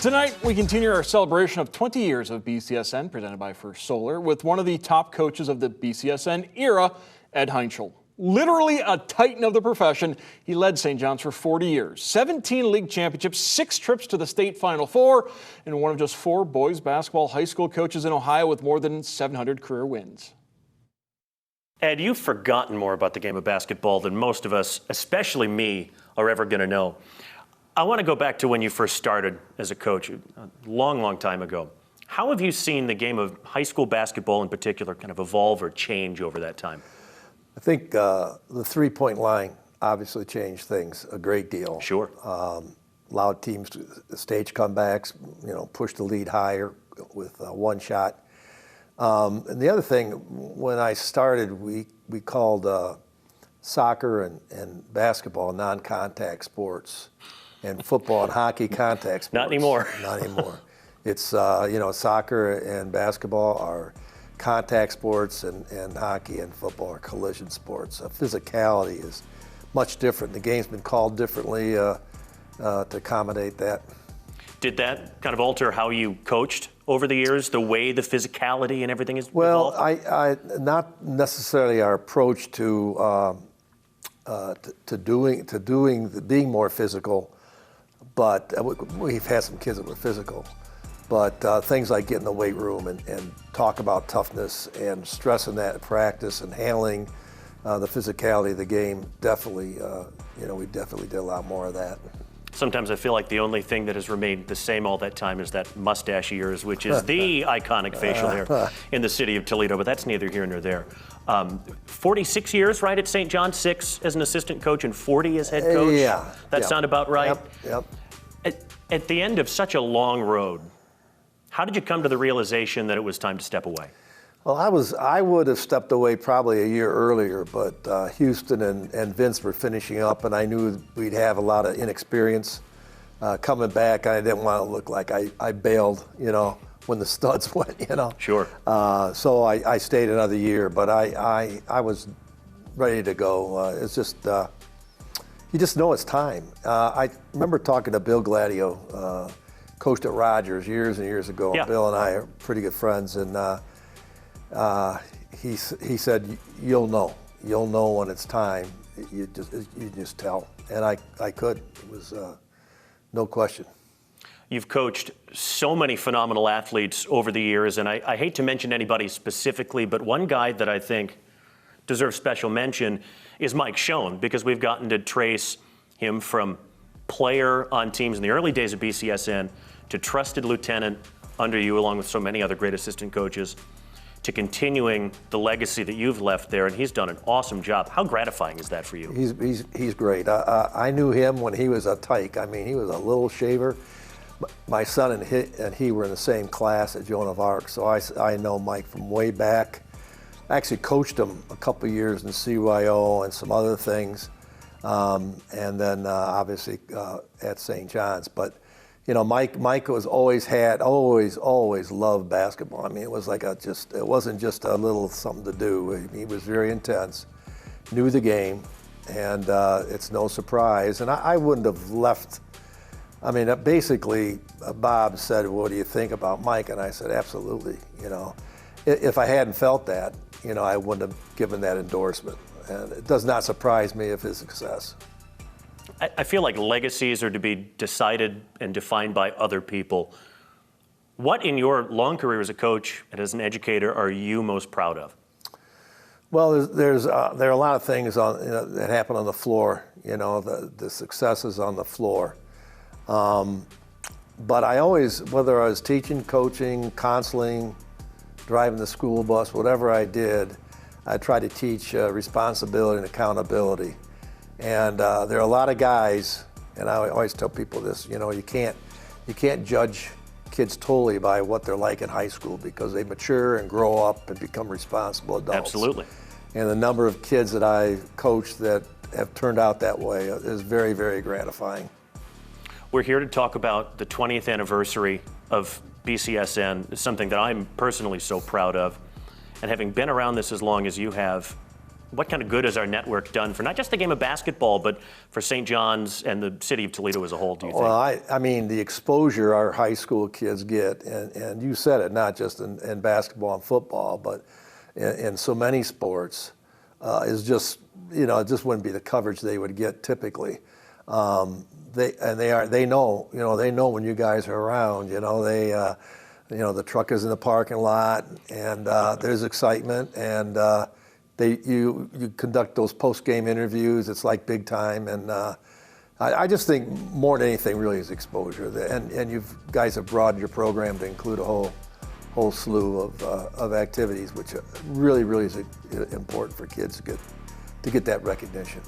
Tonight, we continue our celebration of 20 years of BCSN, presented by First Solar, with one of the top coaches of the BCSN era, Ed Heintschel. Literally a titan of the profession, he led St. John's for 40 years, 17 league championships, 6 trips to the state Final Four, and one of just 4 boys basketball high school coaches in Ohio with more than 700 career wins. Ed, you've forgotten more about the game of basketball than most of us, especially me, are ever going to know. I want to go back to when you first started as a coach, a long, long time ago. How have you seen the game of high school basketball in particular kind of evolve or change over that time? I think the three-point line obviously changed things a great deal. Sure. Allowed teams to stage comebacks, push the lead higher with one shot. And the other thing, when I started, we called soccer and basketball non-contact sports, and football and hockey contact sports. Not anymore. Not anymore. It's, soccer and basketball are contact sports, and hockey and football are collision sports. Physicality is much different. The game's been called differently to accommodate that. Did that kind of alter how you coached over the years, the way the physicality and everything is evolved? Well, I not necessarily our approach to being more physical, but we've had some kids that were physical. But things like getting in the weight room and talk about toughness and stressing that in practice and handling the physicality of the game, definitely, we definitely did a lot more of that. Sometimes I feel like the only thing that has remained the same all that time is that mustache of yours, which is the iconic facial hair in the city of Toledo, but that's neither here nor there. 46 years, right, at St. John, 6 as an assistant coach and 40 as head coach? Yeah. That sound about right? Yep. At the end of such a long road, how did you come to the realization that it was time to step away? Well, I would have stepped away probably a year earlier, but Houston and Vince were finishing up, and I knew we'd have a lot of inexperience coming back. I didn't want to look like I bailed, when the studs went, Sure. So I stayed another year, but I was ready to go. It's just, you just know it's time. I remember talking to Bill Gladio, coached at Rogers years and years ago. Yeah. Bill and I are pretty good friends, and he said, you'll know when it's time. You just tell. And I could. It was no question. You've coached so many phenomenal athletes over the years, and I hate to mention anybody specifically, but one guy that I think deserves special mention is Mike Schoen, because we've gotten to trace him from player on teams in the early days of BCSN to trusted lieutenant under you, along with so many other great assistant coaches, to continuing the legacy that you've left there, and he's done an awesome job. How gratifying is that for you? He's great. I knew him when he was a tyke. I mean, he was a little shaver. My son and he were in the same class at Joan of Arc, so I know Mike from way back. I actually coached him a couple of years in CYO and some other things, and then obviously at St. John's. But Mike was always loved basketball. I mean, it was like it wasn't just a little something to do. He was very intense, knew the game, and it's no surprise. And I wouldn't have left. I mean, basically, Bob said, "What do you think about Mike?" And I said, "Absolutely." If I hadn't felt that, I wouldn't have given that endorsement. And it does not surprise me of his success. I feel like legacies are to be decided and defined by other people. What in your long career as a coach and as an educator are you most proud of? Well, there are a lot of things that happen on the floor. The successes on the floor. But I always, whether I was teaching, coaching, counseling, driving the school bus, whatever I did, I tried to teach responsibility and accountability. And there are a lot of guys, and I always tell people this, you can't judge kids totally by what they're like in high school, because they mature and grow up and become responsible adults. Absolutely. And the number of kids that I coached that have turned out that way is very, very gratifying. We're here to talk about the 20th anniversary of BCSN. It's something that I'm personally so proud of. And having been around this as long as you have, what kind of good has our network done for not just the game of basketball, but for St. John's and the city of Toledo as a whole, do you think? Well, I mean, the exposure our high school kids get, and you said it, not just in basketball and football, but in so many sports, is just, it just wouldn't be the coverage they would get typically. They know when you guys are around, the truck is in the parking lot, and there's excitement, and you conduct those post-game interviews. It's like big time, and I just think more than anything really is exposure. And you guys have broadened your program to include a whole slew of activities, which really is important for kids to get that recognition.